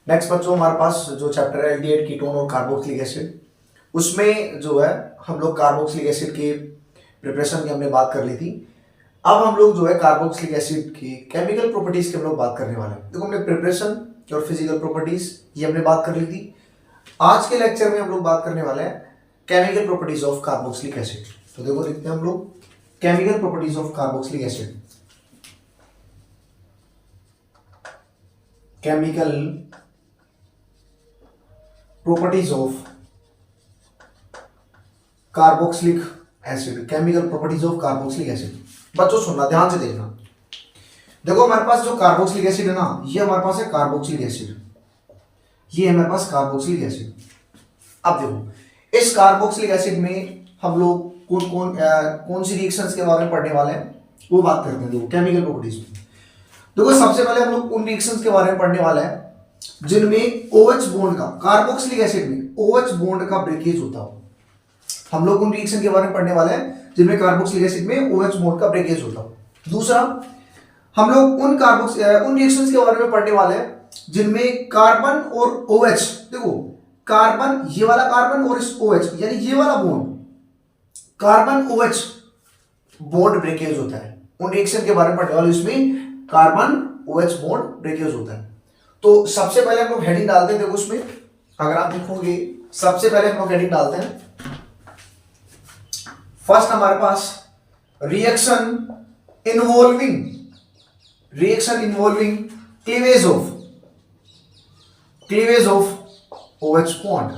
Next बच्चों हमारे पास जो चैप्टर है एल्डिहाइड कीटोन और कार्बोक्सिलिक एसिड, उसमें जो है हम लोग कार्बोक्सिलिक एसिड के प्रिपरेशन की हमने बात कर ली थी। अब हम लोग जो है कार्बोक्सिलिक एसिड की केमिकल प्रॉपर्टीज की हम लोग बात करने वाले हैं। देखो हमने प्रिपरेशन और फिजिकल प्रॉपर्टीज ये हमने बात कर ली थी। आज के लेक्चर में हम लोग बात करने वाले हैं chemical properties of carboxylic acid. तो देखो लिखते हैं हम लोग chemical properties of carboxylic acid. Chemical properties of carboxylic acid. Chemical properties of carboxylic acid. बच्चों सुनना, ध्यान से देखना। देखो हमारे पास जो कार्बोक्सिलिक एसिड है ना, ये हमारे पास है कार्बोक्सिलिक एसिड, ये है हमारे पास कार्बोक्सिलिक एसिड। अब देखो इस कार्बोक्सिलिक एसिड में हम लोग कौन सी रिएक्शंस के बारे में पढ़ने वाले हैं वो बात करते हैं। देखो केमिकल प्रॉपर्टीज में देखो सबसे पहले हम लोग उन रिएक्शंस के बारे में पढ़ने वाले हैं जिनमें OH बॉन्ड का, कार्बोक्सिलिक एसिड में OH बॉन्ड का ब्रेकेज होता हो। हम लोग उन रिएक्शन के बारे में पढ़ने वाले हैं जिनमें कार्बोक्सिलिक एसिड में OH बॉन्ड का ब्रेकेज होता हो। दूसरा, हम लोग उन रिएक्शंस के बारे में पढ़ने वाले हैं जिनमें कार्बन और OH, देखो कार्बन, ये वाला कार्बन और इस OH यानी ये वाला bond carbon OH bond breakage होता है। उन रिएक्शन के बारे में पढ़ने वाले इसमें कार्बन OH बॉन्ड ब्रेकेज होता है। तो सबसे पहले हम लोग हेडिंग डालते हैं। देखो उसमें अगर आप देखोगे सबसे पहले हम लोग हेडिंग डालते हैं, फर्स्ट हमारे पास reaction involving cleavage of OH bond,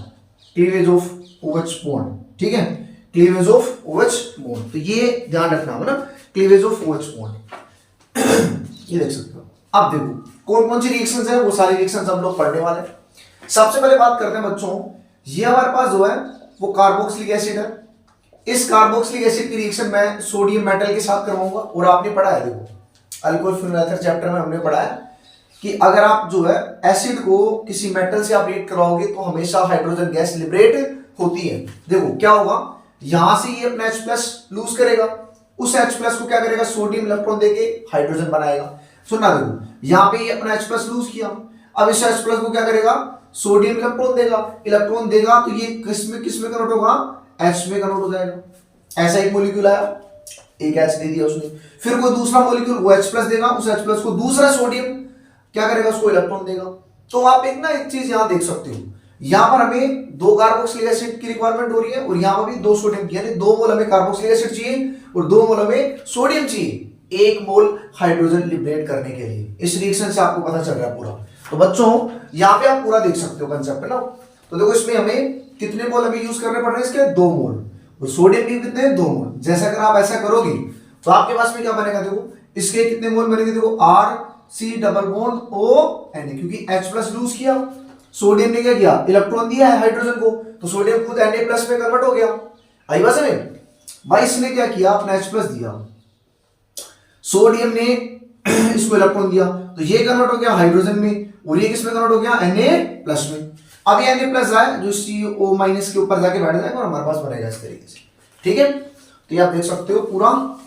cleavage of OH bond, ठीक है, क्लीवेज ऑफ OH बॉन्ड। तो ये ध्यान रखना है ना, क्लीवेज ऑफ OH बॉन्ड ये देख सकते हो। अब देखो कौन कौन सी रिएक्शंस है, वो सारी रिएक्शंस हम लोग पढ़ने वाले हैं। सबसे पहले बात करते हैं बच्चों, ये हमारे पास जो है वो कार्बोक्सिलिक एसिड है। इस कार्बोक्सिलिक एसिड की रिएक्शन मैं सोडियम मेटल के साथ करवाऊंगा। और आपने पढ़ा है, देखो अल्कोहल फ्यूनल एथर चैप्टर में हमने पढ़ा है कि अगर आप जो है एसिड को किसी मेटल से आप रिएक्ट करवाओगे तो हमेशा हाइड्रोजन गैस लिबरेट होती है। देखो क्या होगा, यहां से ये अपना H+ लूज करेगा, उस H+ को क्या करेगा, सोडियम इलेक्ट्रॉन देके हाइड्रोजन बनाएगा। सुनना, देखो यहां पे ये अपना H+ लूज किया, अब इस H+ को क्या करेगा, सोडियम इलेक्ट्रॉन देगा तो ये किस में कन्वर्ट होगा, H में कन्वर्ट हो जाएगा। ऐसा एक मॉलिक्यूल आया, एक H दे दिया उसने, फिर कोई दूसरा मॉलिक्यूल वो H+ देगा, उस H+ को दूसरा सोडियम क्या करेगा, उसको इलेक्ट्रॉन देगा। तो आप एक चीज यहां देख सकते हो, यहां पर हमें 2 कार्बोक्सिलिक एसिड की रिक्वायरमेंट हो रही है और यहां पर भी 2 सोडियम की, यानी 2 मोल हमें कार्बोक्सिलिक एसिड चाहिए और 2 मोल हमें सोडियम चाहिए, 1 मोल हाइड्रोजन लिबरेट करने के लिए। इस रिएक्शन से आपको पता चल रहा है पूरा। तो बच्चों यहां पे आप पूरा देख सकते हो कंसेप्ट है ना। तो देखो इसमें हमें कितने मोल हमें यूज करने पड़ रहे हैं, इसके 2 मोल, और सोडियम भी कितने, 2 मोल। जैसा अगर आप ऐसा करोगे तो आपके पास में क्या बनेगा, देखो इसके कितने मोल बनेंगे, देखो RC डबल बॉन्ड ONA, क्योंकि H+ लूज किया, सोडियम ने क्या किया, इलेक्ट्रॉन दिया है हाइड्रोजन को, तो सोडियम खुद Na+ में कन्वर्ट हो गया। आई बात समझ भाई, इसने क्या किया, अपना H+ दिया, सोडियम ने इसको इलेक्ट्रॉन दिया, तो ये कन्वर्ट हो गया हाइड्रोजन में, और ये किसमें कन्वर्ट हो गया, Na+ में। अब ये Na+ आए जो CO- के ऊपर जाके बैठ जाएगा और हमारे पास बनेगा इस तरीके से, ठीक है। तो ये आप देख सकते हो पूरा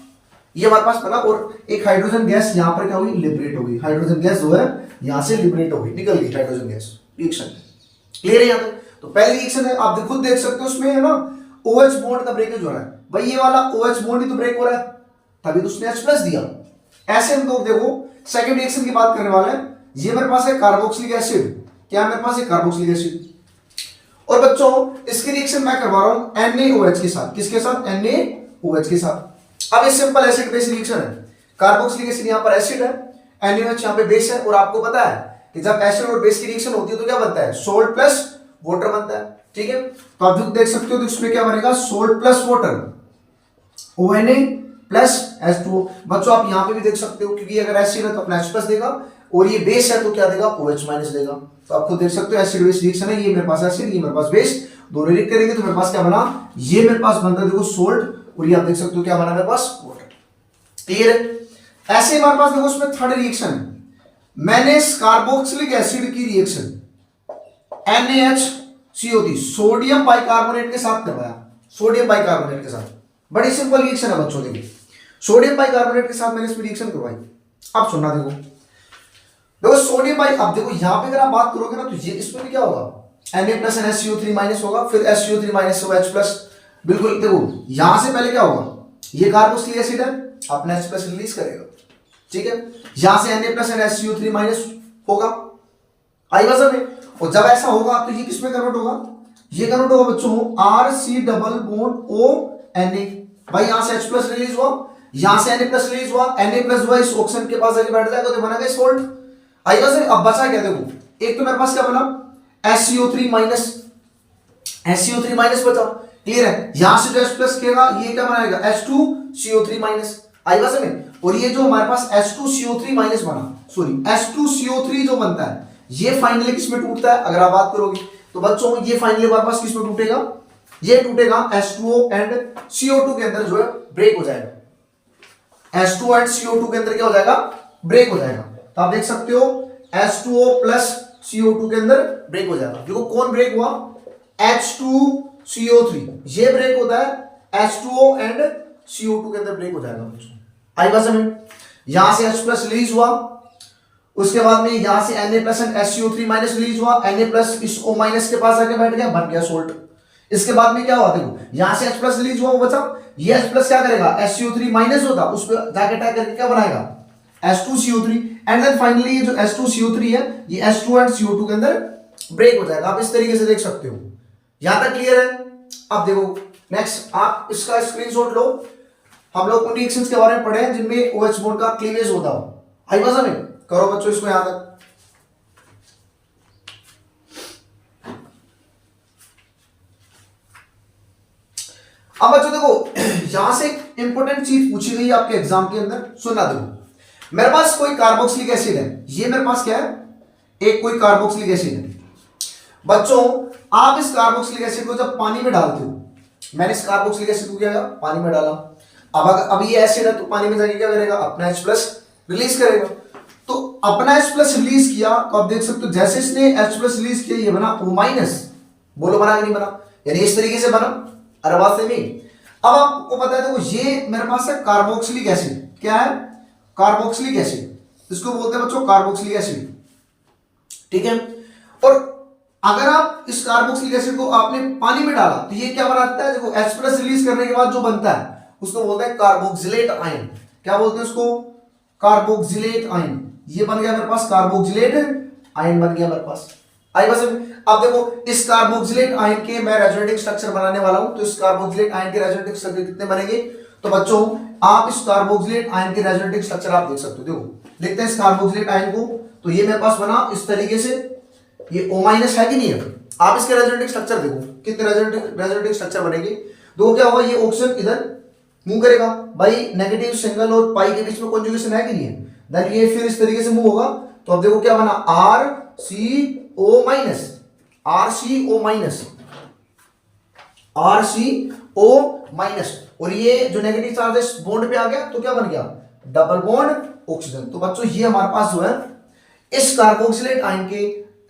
ये हमारे पास बना, और एक हाइड्रोजन गैस यहां पर क्या हुई, लिबरेट हो गई। हाइड्रोजन गैस जो है यहां से लिबरेट हो गई, निकल गई हाइड्रोजन गैस। रिएक्शन क्लियर है यहाँ पे। तो पहली रिएक्शन है, आप खुद देख सकते हो उसमें है ना, OH बॉन्ड का ब्रेकेज हो रहा है। भाई ये वाला OH बॉन्ड ही तो ब्रेक हो रहा है, तभी तो उसने H+ दिया। ऐसे हम लोग देखो सेकंड रिएक्शन की बात करने वाले हैं। ये मेरे पास है कार्बोक्सिलिक एसिड, क्या मेरे पास है, कार्बोक्सिलिक एसिड। और बच्चों इसकी रिएक्शन मैं करवा रहा हूं NaOH के साथ। किसके साथ, NaOH के साथ। अब ये सिंपल एसिड बेस रिएक्शन है। कार्बोक्सिलिक एसिड यहां पर एसिड है, NaOH यहां पे बेस है, और आपको पता है कि जब एसिड और बेस की रिएक्शन होती है तो क्या बनता है, सोल्ट प्लस वाटर बनता है, ठीक है। तो आप देख सकते हो तो इसमें क्या बनेगा, salt plus water, ONA plus H2O। बच्चों आप यहां पे भी देख सकते हो, क्योंकि अगर एसिड है तो अपना H+ देगा, और ये बेस है तो क्या देगा, OH- देगा। तो आप खुद देख सकते हो एसिड बेस रिएक्शन है, ये मेरे पास एसिड, ये मेरे पास बेस, दोनों रिएक्ट करेंगे तो मेरे पास क्या बना, ये मेरे पास बनता है देखो सोल्ट, और ये आप देख सकते हो क्या बना मेरे पास, वाटर। क्लियर है। ऐसे हमारे पास देखो उसमें थर्ड रिएक्शन है, मैंने इस कार्बोक्सिलिक एसिड की रिएक्शन NaHCO3 सोडियम बाइकार्बोनेट के साथ करवाया, सोडियम बाइकार्बोनेट के साथ। बड़ी सिंपल रिएक्शन है बच्चों, देखिए सोडियम बाइकार्बोनेट के साथ मैंने इसमें रिएक्शन करवाई। अब सुनना, देखो देखो सोडियम भाई, अब देखो यहाँ पे अगर आप बात करोगे ना तो ये इसमें भी क्या होगा, Na+NaSCO3 माइनस होगा, फिर SCO3 माइनस होगा H+। बिल्कुल, देखो यहां से पहले क्या होगा, ये कार्बोक्सिलिक एसिड है, अपना H+ रिलीज करेगा, ठीक है। यहां से Na+NaSCO3 माइनस होगा, आई बात समझ में। और जब ऐसा होगा तो ये किसमें कन्वर्ट होगा, ये कन्वर्ट होगा बच्चों RC डबल बॉन्ड ONA। भाई यहां से H+ रिलीज हुआ, यहां से Na+ रिलीज हुआ, Na+ हुआ इस ऑक्सीजन के पास जाके बैठ जाएगा तो बना गया सॉल्ट। आई बात समझ। अब बचा क्या, देखो एक तो मेरे पास क्या बना SCO3 माइनस, SCO3 माइनस बचा, क्लियर है। यहां से जो H+ किएगा ये क्या बनाएगा H2CO3 माइनस, आई बात समझ। और ये जो हमारे पास H2CO3 माइनस बना, सॉरी H2CO3 जो बनता है ये फाइनली किसमें टूटता है, अगर आप बात करोगे तो बच्चों ये फाइनली हमारे पास किसमें टूटेगा, ये टूटेगा H2O एंड CO2 के अंदर जो है ब्रेक हो जाएगा। H2O एंड CO2 के अंदर क्या हो जाएगा, ब्रेक हो जाएगा। तो आप देख सकते हो H2O प्लस CO2 के अंदर ब्रेक हो जाएगा। देखो कौन ब्रेक हुआ, H2CO3, ये ब्रेक होता है H2O एंड CO2 के अंदर ब्रेक हो जाएगा बच्चों, आई बात समझ। यहां से H+ रिलीज हुआ, उसके बाद में यहां से Na+ and SCO3 minus release हुआ, Na+ इस O माइनस के पास आके बैठ गया, बन गया सोल्ट। इसके बाद में क्या हुआ, देखो यहां से H+ रिलीज हुआ, वो बचा, ये H+ क्या करेगा SCO3 माइनस होता, उस पर जाके अटैक करके क्या बनाएगा H2CO3, एंड देन फाइनली ये जो H2CO3 है ये H2 एंड CO2 के अंदर ब्रेक हो जाएगा। आप इस तरीके से देख सकते हो, यहां तक क्लियर है। अब देखो नेक्स्ट आप इसका स्क्रीनशॉट लो, हम लोग उन रिएक्शंस के बारे में पढ़े हैं जिनमें OH बॉन्ड का क्लीवेज होता हो, आई बात समझ। करो बच्चों इसको यहां तक। अब बच्चों देखो यहां से एक इंपॉर्टेंट चीज पूछी गई आपके एग्जाम के अंदर, सुनना। देखो मेरे पास कोई कार्बोक्सिलिक एसिड है, ये मेरे पास क्या है, एक कोई कार्बोक्सिलिक एसिड है। बच्चों आप इस कार्बोक्सिलिक एसिड को जब पानी में डालते हो, मैंने इस कार्बोक्सिलिक एसिड को क्या किया, पानी में डाला। अब ये एसिड है तो पानी में जाके क्या करेगा, अपना H+ रिलीज करेगा। तो अपना H+ रिलीज किया तो आप देख सकते हो जैसे इसने H+ रिलीज किया ये बना O-, बोलो बना कि नहीं बना, यानी इस तरीके से बना, अरे बात सही नहीं। अब आपको पता है देखो ये मेरे पास है कार्बोक्सिलिक एसिड, क्या है कार्बोक्सिलिक एसिड, इसको बोलते हैं बच्चों कार्बोक्सिलिक एसिड, ठीक है। और अगर आप इस कार्बोक्सिलिक एसिड को आपने पानी में डाला तो ये क्या बनाता है, देखो H+ रिलीज करने के बाद जो बनता है उसको बोलते हैं कार्बोक्सिलेट आयन। क्या बोलते हैं उसको, कार्बोक्सिलेट आयन। ये बन गया मेरे पास कार्बोक्सिलेट आयन, बन गया मेरे पास, आई बस। अब देखो इस कार्बोक्सिलेट आयन के मैं रेजोनेटिंग स्ट्रक्चर बनाने वाला हूं, तो इस कार्बोक्सिलेट आयन के रेजोनेटिंग स्ट्रक्चर कितने बनेंगे, तो बच्चों आप इस कार्बोक्सिलेट आयन के रेजोनेटिंग स्ट्रक्चर आप देख सकते हो। देखो लिखते हैं इस कार्बोक्सिलेट आयन को, तो ये मेरे पास बना इस तरीके से, ये O- है कि नहीं है। आप इसके रेजोनेटिंग स्ट्रक्चर देखो कितने रेजोनेटिंग स्ट्रक्चर बनेंगे। देखो क्या होगा, ये ऑक्सीजन इधर मूव करेगा, भाई नेगेटिव सिंगल और पाई के बीच में कॉन्जुगेशन है कि नहीं है, देन ये फिर इस तरीके से मूव होगा। तो अब देखो क्या बना RCO-, RCO-, और ये जो नेगेटिव चार्ज है बॉन्ड पे आ गया तो क्या बन गया डबल बॉन्ड ऑक्सीजन। तो बच्चों ये हमारे पास जो है इस कार्बोक्सिलेट आयन के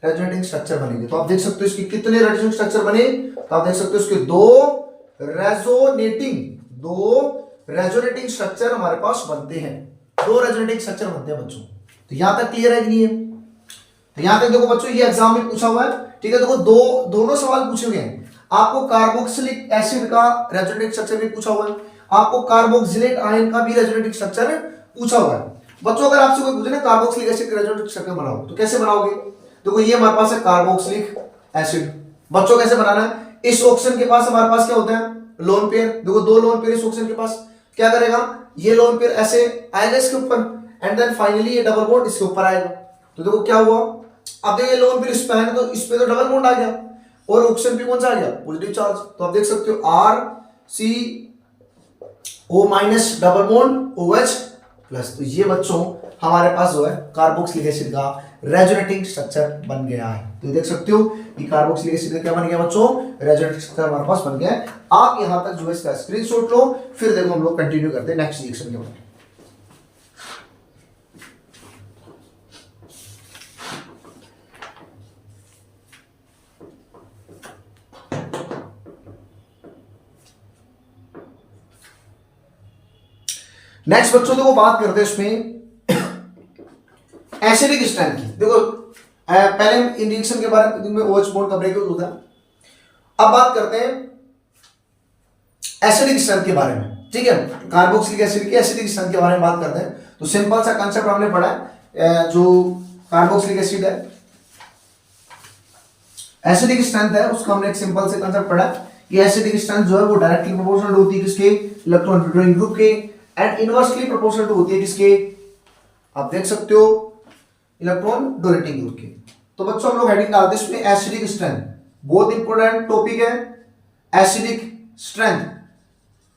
रेजोनेटिंग स्ट्रक्चर बनेंगे। तो आप देख सकते हो इसके कितने रेजोनेटिंग स्ट्रक्चर बने, तो आप देख सकते हो इसके दो रेजोनेटिंग स्ट्रक्चर हमारे पास बनते हैं, दो रेजोनेटिंग स्ट्रक्चर बनते हैं बच्चों। तो यहां तक क्लियर है कि नहीं है, तो यहां तक देखो बच्चों ये एग्जाम में पूछा हुआ है, ठीक है। देखो दोनों सवाल पूछे हुए हैं, आपको कार्बोक्सिलिक एसिड का रेजोनेटिंग स्ट्रक्चर भी पूछा हुआ है, आपको कार्बोक्सिलेट आयन का भी रेजोनेटिंग स्ट्रक्चर पूछा हुआ है। बच्चों अगर आपसे कोई पूछे ना कार्बोक्सिलिक एसिड का रेजोनेटिंग स्ट्रक्चर बनाओ तो कैसे बनाओगे, देखो ये हमारे पास है कार्बोक्सिलिक एसिड, बच्चों कैसे बनाना है, इस ऑक्सीजन के पास हमारे पास क्या होता है लोन पेयर, देखो दो लोन पेयर इस ऑक्सीजन के पास, क्या करेगा ये लोन पेयर ऐसे आएगा इसके ऊपर, एंड देन फाइनली ये डबल बॉन्ड इसके ऊपर आएगा। तो देखो क्या हुआ, अब देखो ये लोन पेयर इस पे है तो इस पे तो डबल बॉन्ड आ गया और ऑक्सीजन पे कौन सा आ गया पॉजिटिव चार्ज। तो आप देख सकते हो RCO- double bond OH plus. तो ये बच्चों हमारे पास जो है कार्बोक्सिलिक एसिड का रेजोनेटिंग स्ट्रक्चर बन गया है। तो देख सकते हो कि कार्बोक्सिलिक एसिड का क्या बन गया बच्चों, रेजोनेटिंग स्ट्रक्चर हमारे पास बन गया है। आप यहां तक जो है इसका स्क्रीनशॉट लो, फिर देखो हम लोग कंटिन्यू करते हैं नेक्स्ट रिएक्शन के बारे में। नेक्स्ट बच्चों देखो बात करते हैं इसमें एसिडिक स्ट्रेंथ की। देखो पहले हम इन रिएक्शन के बारे में OH बॉन्ड का ब्रेकआउट होता है। अब बात करते हैं एसिडिक स्ट्रेंथ के बारे में, ठीक है, कार्बोक्सिलिक एसिड के एसिडिक स्ट्रेंथ के बारे में बात करते हैं। तो सिंपल सा कंसेप्ट हमने पढ़ा है, जो कार्बोक्सिलिक एसिड है, एसिडिक स्ट्रेंथ है, उसका हमने एक सिंपल से कंसेप्ट पढ़ा कि एसिडिक स्ट्रेंथ जो है वो डायरेक्टली प्रोपोर्शनल होती है किसके, इलेक्ट्रॉन विड्रॉइंग ग्रुप के, एंड इनवर्सली प्रोपोर्शनल होती है किसके, आप देख सकते हो, इलेक्ट्रॉन डोनेटिंग ग्रुप के। तो बच्चों हम लोग हेडिंग डालते हैं इसमें एसिडिक स्ट्रेंथ, बहुत इंपॉर्टेंट टॉपिक है acidic strength.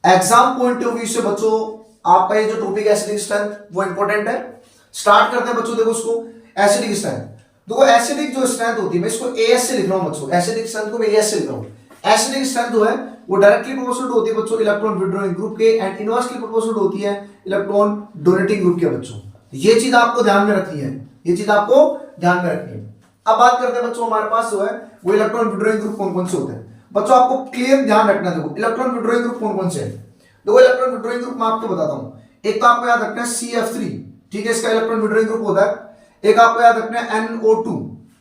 Exam point of view से बच्चों आपका ये जो टॉपिक है एसिडिक स्ट्रेंथ वो इंपॉर्टेंट है। स्टार्ट करते हैं बच्चों, देखो उसको एसिडिक स्ट्रेंथ। देखो एसिडिक जो स्ट्रेंथ होती है, मैं इसको एएस से लिख रहा हूं बच्चों, एसिडिक स्ट्रेंथ को मैं एएस से लिख रहा हूं। एसिडिक स्ट्रेंथ जो है वो डायरेक्टली प्रोपोर्शनल होती है बच्चों इलेक्ट्रॉन विड्रॉइंग ग्रुप के, एंड इनवर्सली प्रोपोर्शनल होती है इलेक्ट्रॉन डोनेटिंग ग्रुप के बच्चों। ये चीज आपको ध्यान में रखनी है, ये चीज आपको ध्यान में रखनी है। अब बात करते हैं बच्चों हमारे पास जो है वो इलेक्ट्रॉन विड्रॉइंग ग्रुप कौन कौन से होते हैं। बच्चों आपको क्लियर ध्यान रखना, देखो इलेक्ट्रॉन विड्रॉइंग ग्रुप कौन कौन से है। देखो इलेक्ट्रॉन विड्रॉइंग ग्रुप मैं आपको बताता हूं। एक तो आपको याद रखना है CF3, ठीक है, इसका इलेक्ट्रॉन विड्रॉइंग ग्रुप होता है। एक आपको याद रखना है NO2,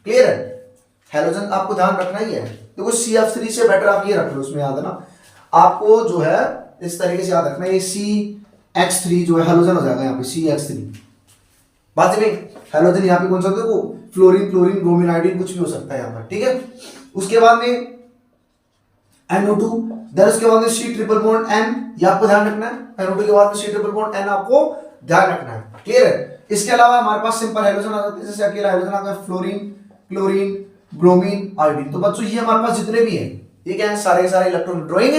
क्लियर है, हैलोजन आपको ध्यान रखना ही है। देखो CF3 से बेटर आप ये रख लो, उसमें याद है ना आपको, जो है इस तरीके से याद रखना है, ये CH3 जो है हैलोजन हो जाएगा यहाँ पे CH3। बात में हैलोजन यहाँ पे कौन सा, देखो फ्लोरीन, क्लोरीन, ब्रोमीन, आयोडीन कुछ भी हो सकता है यहाँ पर, ठीक है। उसके बाद में NO2, देन उसके बाद में C ट्रिपल बॉन्ड N, ये आपको ध्यान रखना है। NO2 के बाद में C ट्रिपल बॉन्ड N आपको ध्यान रखना है, क्लियर है। इसके अलावा हमारे पास सिंपल हैलोजन आ जाते हैं, जैसे अकेला हैलोजन आता है, फ्लोरीन, क्लोरीन, ब्रोमीन, आयोडीन। तो बच्चों ये हमारे पास जितने भी हैं, ये क्या है, सारे के सारे इलेक्ट्रॉन विड्रॉइंग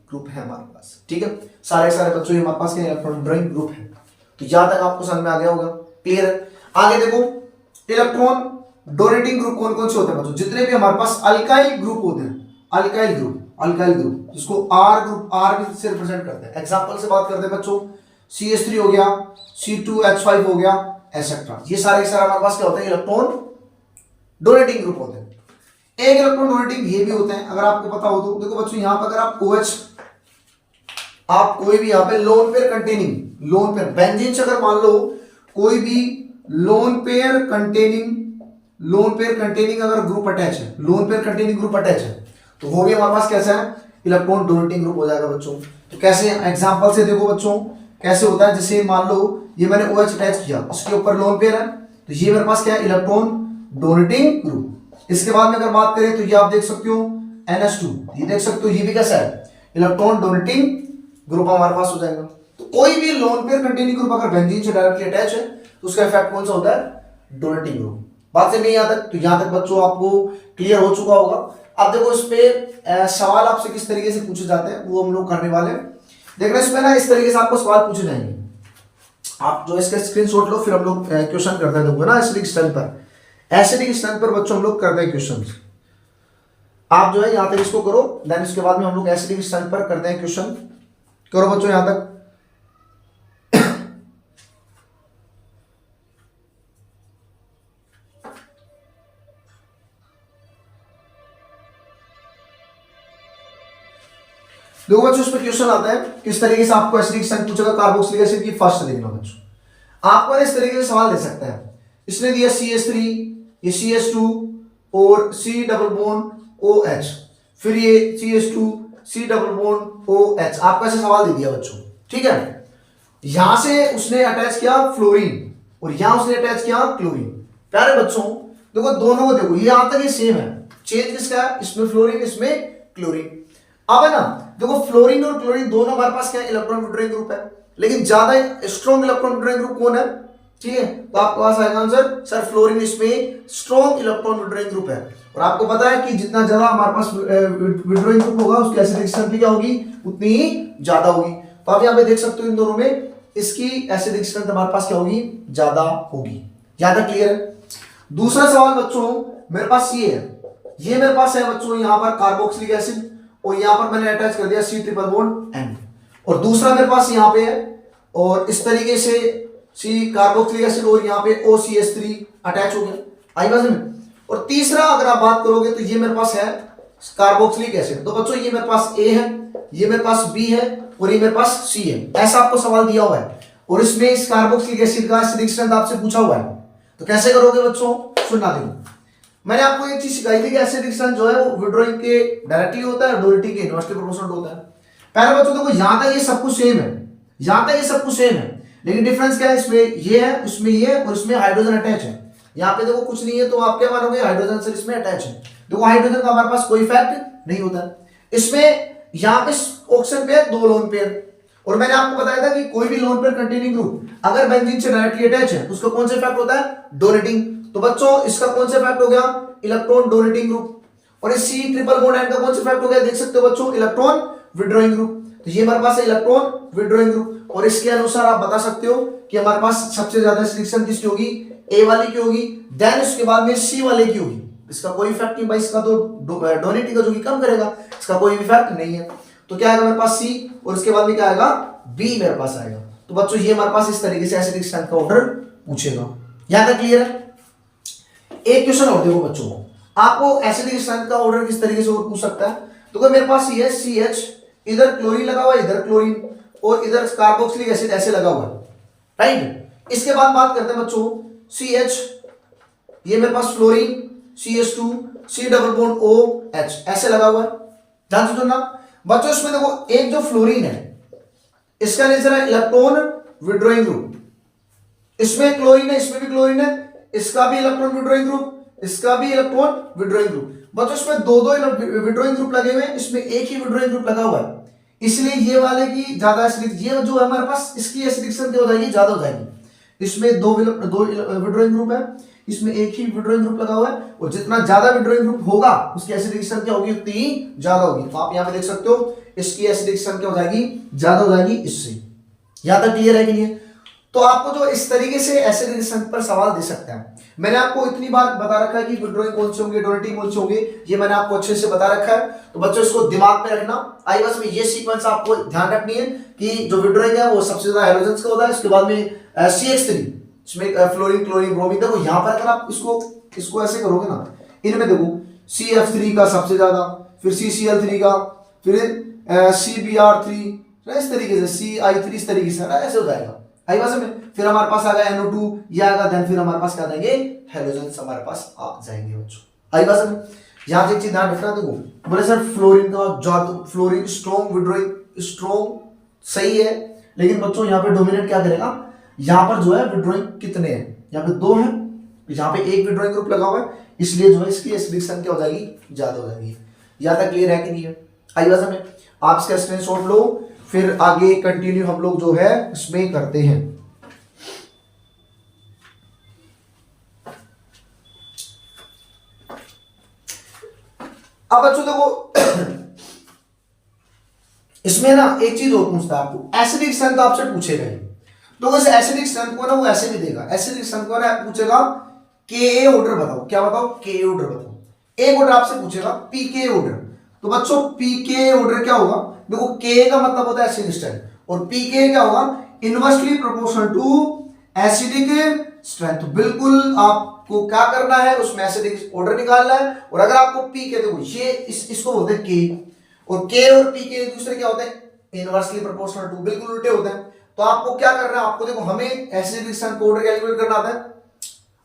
ग्रुप है हमारे पास, ठीक है। सारे सारे बच्चों ये हमारे पास क्या इलेक्ट्रॉन विड्रॉइंग ग्रुप है। तो यहां तक आपको समझ में आ गया होगा, क्लियर है। आगे देखो इलेक्ट्रॉन डोनेटिंग ग्रुप कौन कौन से होते हैं बच्चों, जितने भी हमारे पास अल्काइल ग्रुप होते हैं, अल्काइल ग्रुप जिसको R ग्रुप, R भी से रिप्रेजेंट करते हैं। एग्जांपल से बात करते हैं बच्चों, CH3 हो गया, C2H5 हो गया, एटसेट्रा। ये सारे के सारे हमारे पास क्या होते हैं, इलेक्ट्रॉन डोनेटिंग ग्रुप होते हैं। एक इलेक्ट्रॉन डोनेटिंग ये भी होते हैं, अगर आपको पता हो तो। देखो बच्चों यहां पर अगर आप OH, आप कोई भी यहां पे lone pair containing, lone pair benzene से अगर मान लो कोई भी लोन पेयर कंटेनिंग अगर ग्रुप अटैच है, lone pair containing group attach है, तो वो भी हमारे पास कैसा है, इलेक्ट्रॉन डोनेटिंग ग्रुप हो जाएगा बच्चों। तो कैसे, एग्जांपल से देखो बच्चों कैसे होता है। जैसे मान लो ये मैंने OH अटैच किया, उसके ऊपर लोन पेयर है, तो ये मेरे पास क्या है, इलेक्ट्रॉन डोनेटिंग ग्रुप। इसके बाद में अगर बात करें तो ये आप देख सकते हो NH2, ये देख सकते हो, ये भी कैसा है, इलेक्ट्रॉन डोनेटिंग ग्रुप हमारे पास हो जाएगा। तो कोई भी लोन पेयर कंटेनिंग ग्रुप अगर बेंजीन से डायरेक्टली अटैच है तो उसका इफेक्ट कौन सा होता है, डोनेटिंग ग्रुप। बात से नहीं यहां तक, तो यहां तक बच्चों आपको क्लियर हो चुका होगा। अब देखो इस पे सवाल आपसे किस तरीके से पूछे जाते हैं वो हम लोग करने वाले हैं। देखना इसमें ना इस तरीके से आपको सवाल पूछे जाएंगे, आप जो इसका स्क्रीनशॉट लो, फिर हम लोग क्वेश्चन करते हैं। देखो ना एसिडिक स्ट्रेंथ पर, एसिडिक स्ट्रेंथ पर बच्चों हम लोग करते हैं क्वेश्चन। आप जो है यहां तक इसको करो, देन इसके बाद में हम लोग एसिडिक स्ट्रेंथ पर करते हैं क्वेश्चन। करो बच्चों यहां तक। देखो बच्चों इस पर क्वेश्चन आता है किस तरीके से आपको एसिडिक स्ट्रेंथ पूछेगा कार्बोक्सिलिक एसिड की, फर्स्ट देखना बच्चों। आपको इस तरीके से सवाल दे सकता है, इसने दिया CH3, ये CH2 और C डबल बॉन्ड OH, फिर ये CH2 C double bond OH, आपको ऐसे सवाल दे दिया बच्चों, ठीक है। यहां से उसने अटैच किया फ्लोरीन और यहां उसने अटैच किया क्लोरीन। प्यारे बच्चों देखो दोनों को देखो, ये यहां तक ये सेम है, चेंज किसका है, इसमें फ्लोरीन इसमें क्लोरीन। अब है ना देखो फ्लोरीन और क्लोरीन दोनों हमारे पास क्या है, इलेक्ट्रॉन विड्रॉइंग ग्रुप है, लेकिन ज्यादा स्ट्रॉन्ग इलेक्ट्रॉन विड्रॉइंग ग्रुप कौन है, ठीक है। तो आपके पास आएगा आंसर, सर फ्लोरीन इसमें स्ट्रॉन्ग इलेक्ट्रॉन विड्रॉइंग ग्रुप है। और आपको पता है कि जितना ज्यादा हमारे पास विड्रॉइंग ग्रुप होगा उसकी एसिडिक स्ट्रेंथ भी क्या होगी, उतनी ही ज्यादा होगी। तो आप यहाँ पे देख सकते हो इन दोनों में इसकी एसिडिक स्ट्रेंथ हमारे पास क्या होगी, ज्यादा होगी। यहां तक क्लियर है। दूसरा सवाल बच्चों मेरे पास ये है, ये मेरे पास है बच्चों यहाँ पर कार्बोक्सिलिक एसिड और यहां पर मैंने अटैच कर दिया C ट्रिपल बॉन्ड N, और दूसरा मेरे पास यहाँ पे है और इस तरीके से C कार्बोक्सिलिक एसिड और यहाँ पे OCH3 अटैच हो गया, आई बात में। और तीसरा अगर आप बात करोगे तो ये मेरे पास है कार्बोक्सिलिक एसिड। तो बच्चों ये मेरे पास A है, ये मेरे पास B है और ये मेरे पास C है, ऐसा आपको सवाल दिया हुआ है। और इसमें इस कार्बोक्सिलिक एसिड का एसिडिक स्ट्रेंथ आपसे पूछा हुआ है। तो कैसे करोगे बच्चों, सुनना देखो। मैंने आपको एक चीज सिखाई थी कि एसिडिक स्ट्रेंथ जो है वो विड्रॉइंग के डायरेक्टली होता है, डोनेटिंग के इनवर्सली प्रोपोर्शनल होता है। पहले बच्चों देखो यहां तक ये सब कुछ सेम है, यहां तक ये सब कुछ सेम है, लेकिन डिफरेंस क्या है, इसमें ये है, उसमें ये है, और इसमें हाइड्रोजन अटैच है। यहाँ पे देखो कुछ नहीं है, तो आप क्या मानोगे, हाइड्रोजन से इसमें अटैच है। देखो हाइड्रोजन का हमारे पास कोई इफेक्ट नहीं होता इसमें। यहाँ पे ऑक्सीजन पेयर, 2 लोन पेयर, और मैंने आपको बताया था कि कोई भी लोन पेयर कंटेनिंग ग्रुप अगर बेंजीन से डायरेक्टली अटैच है तो उसका कौन सा इफेक्ट होता है, डोनेटिंग। तो बच्चों इसका कौन सा इफेक्ट हो गया, इलेक्ट्रॉन डोनेटिंग ग्रुप। और इस C ट्रिपल बॉन्ड एंड का कौन सा इफेक्ट हो गया, देख सकते हो बच्चों, इलेक्ट्रॉन विड्रॉइंग ग्रुप। तो ये हमारे पास है इलेक्ट्रॉन विड्रॉइंग ग्रुप, और इसके अनुसार आप बता सकते हो कि हमारे पास सबसे ज्यादा सिलेक्शन किसकी होगी, ए वाले की होगी, देन उसके बाद में सी वाले की होगी। इसका कोई इफेक्ट नहीं भाई, इसका तो डोनेटिंग का जो कि कम करेगा, इसका कोई इफेक्ट नहीं है। तो क्या आएगा मेरे पास सी, और इसके बाद में क्या आएगा, बी मेरे पास आएगा। तो बच्चों ये हमारे पास इस तरीके से एसिडिक स्ट्रेंथ का ऑर्डर पूछेगा। यहां तक क्लियर है। एक क्वेश्चन और देखो बच्चों, आपको एसिडिक स्ट्रेंथ का ऑर्डर किस तरीके से और पूछ सकता है। तो अगर मेरे पास ये CH, इधर क्लोरीन लगा हुआ है, इधर क्लोरीन, और इधर कार्बोक्सिलिक एसिड ऐसे लगा हुआ है, राइट। इसके बाद बात करते हैं बच्चों, CH, ये मेरे पास fluorine, CH2, C double bond OH ऐसे लगा हुआ है, ध्यान से सुनना बच्चों। इसमें देखो एक जो फ्लोरीन है इसका नेचर है इलेक्ट्रॉन विड्रॉइंग ग्रुप, इसमें क्लोरीन है, इसमें भी क्लोरीन है, इसका भी इलेक्ट्रॉन विड्रॉइंग ग्रुप, इसका भी इलेक्ट्रॉन विड्रॉइंग ग्रुप। बच्चों इसमें दो विड्रॉइंग ग्रुप लगे हुए हैं, इसमें एक ही विड्रॉइंग ग्रुप लगा हुआ है, इसलिए ये वाले की ज्यादा एसिडिक, ये जो है हमारे पास इसकी एसिडिक्शन क्या हो जाएगी, ज्यादा हो जाएगी। इसमें दो विड्रॉइंग ग्रुप है, इसमें एक ही विड्रॉइंग ग्रुप लगा हुआ है, और जितना ज्यादा विड्रॉइंग ग्रुप होगा उसकी एसिडिक्शन क्या होगी, उतनी ही ज्यादा होगी। तो आप यहां पे देख सकते हो इसकी एसिडिक्शन क्या हो जाएगी, ज्यादा हो जाएगी इससे। यहां तक क्लियर है कि नहीं? तो आपको जो इस तरीके से एसिडिक्शन पर सवाल दे सकता है। मैंने आपको इतनी बार बता रखा है कि विड्रॉइंग कौन से होंगे, डोनेटिंग कौन से होंगे, ये मैंने आपको अच्छे से बता रखा है। तो बच्चों इसको दिमाग में रखना। आई बस में ये सीक्वेंस आपको ध्यान रखनी है कि जो विड्रॉइंग है वो सबसे ज्यादा हाइड्रोजन का होता है, उसके बाद में CH3, इसमें फ्लोरीन, क्लोरीन, ब्रोमीन। देखो यहां पर अगर आप इसको ऐसे करोगे ना, इनमें देखो CF3 का सबसे ज्यादा, फिर CCl3 का, फिर CBr3, इस तरीके से CI3, इस तरीके से ऐसे हो जाएगा। आई बात में फिर हमारे पास आ गया NO2, ये आएगा, देन फिर हमारे पास क्या आ जाएंगे, हैलोजन हमारे पास आ जाएंगे बच्चों। आई बात में यहां से एक चीज ध्यान रखना, देखो बोले सर फ्लोरीन का जादू, फ्लोरीन स्ट्रॉन्ग विड्रॉइंग स्ट्रॉन्ग सही है, लेकिन बच्चों यहाँ पे डोमिनेट क्या करेगा, यहाँ पर जो है विड्रॉइंग कितने हैं, यहाँ पे 2 हैं, यहाँ पे एक विड्रॉइंग ग्रुप लगा हुआ है, इसलिए जो है इसकी एसिडिक्शन क्या हो जाएगी, ज्यादा हो जाएगी। यहां तक क्लियर है कि नहीं है? आई बात में आप इसका स्क्रीनशॉट लो, फिर आगे कंटिन्यू हम लोग जो है इसमें करते हैं। अब बच्चों देखो इसमें ना एक चीज और पूछता है आपको, एसिडिक स्ट्रेंथ आपसे पूछेगा ही। तो इस एसिडिक स्ट्रेंथ को ना वो ऐसे भी देगा, एसिडिक स्ट्रेंथ को ना पूछेगा Ka ऑर्डर बताओ, क्या बताओ, Ka ऑर्डर बताओ। एक ऑर्डर आपसे पूछेगा pK ऑर्डर। तो बच्चों pK ऑर्डर क्या होगा, देखो Ka का मतलब होता है एसिडिक स्ट्रेंथ, और pK क्या होगा, inversely proportional to acidic strength. बिल्कुल आपको क्या करना है, उसमें एसिडिक ऑर्डर निकालना है। और अगर आपको pK, देखो ये इसको बोलते हैं K, और K और pK एक दूसरे क्या होते हैं, इनवर्सली प्रोपोर्शनल टू, बिल्कुल उल्टे होते हैं। तो आपको क्या करना है, आपको देखो हमें एसिडिक स्ट्रेंथ का ऑर्डर कैलकुलेट करना आता है।